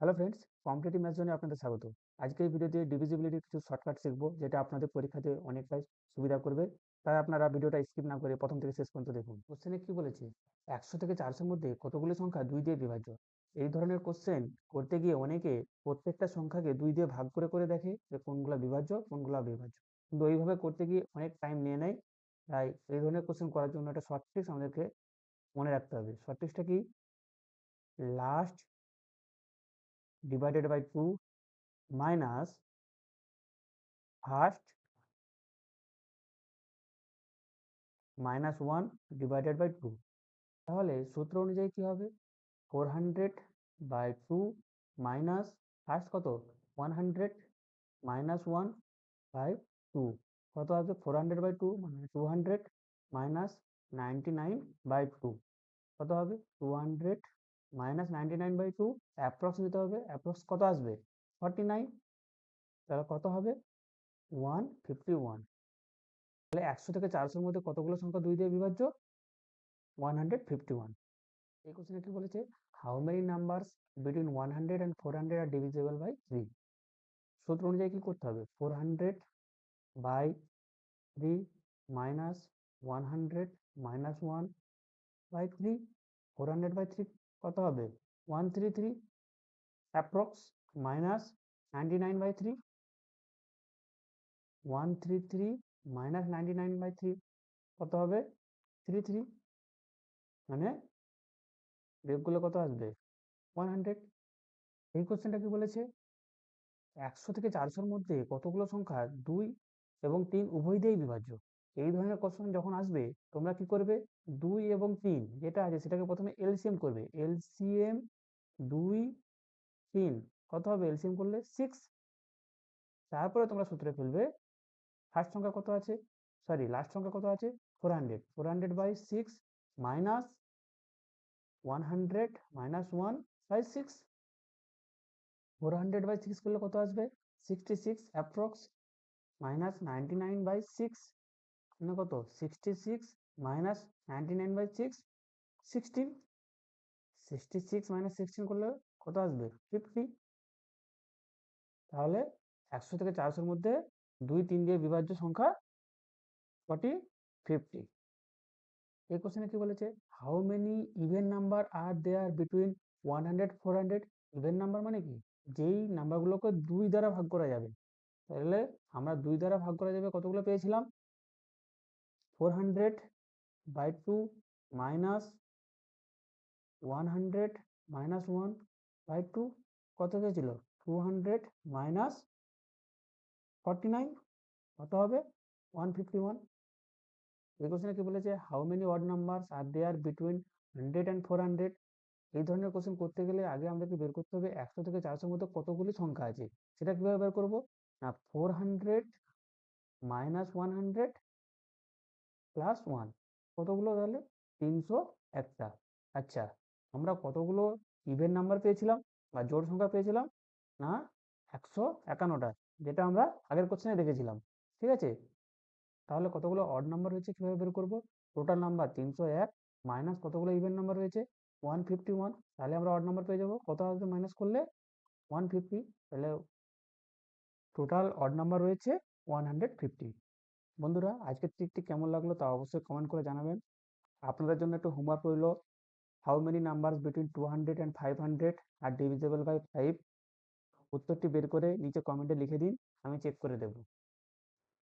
Hello friends, competitive maths জোনে আপনাদের স্বাগত। আজকের এই ভিডিওতে ডিভিজিবিলিটির কিছু শর্টকাট শিখবো, যেটা আপনাদের পরীক্ষাতে অনেকটাই সুবিধা করবে। তাই আপনারা ভিডিওটা স্কিপ না করে প্রথম থেকে শেষ পর্যন্ত দেখুন। কোশ্চেনে কি বলেছে? 100 থেকে 400 এর মধ্যে কতগুলো সংখ্যা 2 দিয়ে বিভাজ্য? এই ধরনের কোশ্চেন করতে গিয়ে অনেকে প্রত্যেকটা সংখ্যাকে 2 দিয়ে ভাগ করে করে দেখে যে কোনগুলা বিভাজ্য, কোনগুলা অবিভাজ্য। কিন্তু এইভাবে করতে গিয়ে অনেক টাইম নিয়ে নেয়। তাই এই ধরনের কোশ্চেন করার জন্য একটা শর্ট ট্রিক্স আমাদেরকে মনে রাখতে হবে। শর্ট ট্রিক্সটা কি? Last divided by 2 minus first -1 divided by 2। তাহলে সূত্র অনুযায়ী কি হবে? 400/2 মাইনাস ফার্স্ট কত 100 -1 বাই 2 কত আসবে? 400/2 মানে 200 মাইনাস 99/2 কত হবে? 200 মাইনাস 99/2 অ্যাপ্রক্স নিতে হবে। অ্যাপ্রক্স কত আসবে? 49। তাহলে কত হবে? 151। তাহলে 100 থেকে 400 এর মধ্যে কতগুলো সংখ্যা 2 দিয়ে বিভাজ্য? 151। এই কোশ্চেনে কি বলেছে? How many numbers between 100 and 400 are divisible by 3? সূত্র অনুযায়ী কি করতে হবে? 400/3 মাইনাস 100 -1/3। 400/3 কত হবে? 133 অ্যাপ্রক্স মাইনাস 99/3। 133 মাইনাস 99/3 কত হবে? 33। মানে বিয়োগগুলো কত আসবে? 100। এই কোশ্চেনটা কি বলেছে? 100 থেকে 400 এর মধ্যে কতগুলো সংখ্যা 2 এবং 3 উভয় দিয়েই বিভাজ্য? এই ধরনের কোশ্চেন যখন আসবে তোমরা কি করবে? 2 এবং 3 যেটা আছে সেটাকে প্রথমে এলসিএম করবে। এলসিএম 2, 3 কত হবে এলসিএম করলে? 6। তারপরে তোমরা সূত্রে ফেলবে ফার্স্ট সংখ্যা কত আছে, সরি লাস্ট সংখ্যা কত আছে? 400। 400/6 মাইনাস 100 -1/6। 400/6 করলে কত আসবে? 66 অ্যাপ্রক্স মাইনাস 99/6 মানে কত? 66 মাইনাস 99/6 16। 66 মাইনাস 16 করলে কত আসবে? 50। তাহলে 100 থেকে 400 এর মধ্যে 2, 3 দিয়ে বিভাজ্য সংখ্যা 50। এই কোশ্চেনে কি বলেছে? How many even number are there between 100 400? Even number মানে কি? যেই নাম্বারগুলোকে 2 দ্বারা ভাগ করা যাবে। তাহলে আমরা 2 দ্বারা ভাগ করা যাবে কতগুলো পেয়েছিলাম? 400/2 মাইনাস 100 -1/2 কত হয়েছিল? 200 মাইনাস 49 কত হবে? 151। এই কোশ্চেনে কি বলেছে? How many odd numbers are there between 100 and 400? এই ধরনের কোশ্চেন করতে গেলে আগে আমাদেরকে বের করতে হবে 100 থেকে 400 এর মধ্যে কতগুলি সংখ্যা আছে। সেটা কিভাবে বের করব? না 400 মাইনাস 100 প্লাস 1 কতগুলো তাহলে? 301টা। আচ্ছা, আমরা কতগুলো ইভেন নাম্বার পেয়েছিলাম বা জোড় সংখ্যা পেয়েছিলাম? না 151টা, যেটা আমরা আগের কোশ্চেনে দেখেছিলাম। ঠিক আছে? তাহলে কতগুলো অড নাম্বার হয়েছে কিভাবে বের করব? টোটাল নাম্বার 301 মাইনাস কতগুলো ইভেন নাম্বার হয়েছে? 151। তাহলে আমরা অড নাম্বার পেয়ে যাব। কত আসবে মাইনাস করলে? 150। তাহলে টোটাল অড নাম্বার রয়েছে 150। বন্ধুরা, আজকের ট্রিকটি কেমন লাগলো তা অবশ্যই কমেন্ট করে জানাবেন। আপনাদের জন্য একটু হোমওয়ার্ক রইল। How many numbers between 200 and 500 are divisible by 5? উত্তরটি বের করে নিচে কমেন্টে লিখে দিন, আমি চেক করে দেব।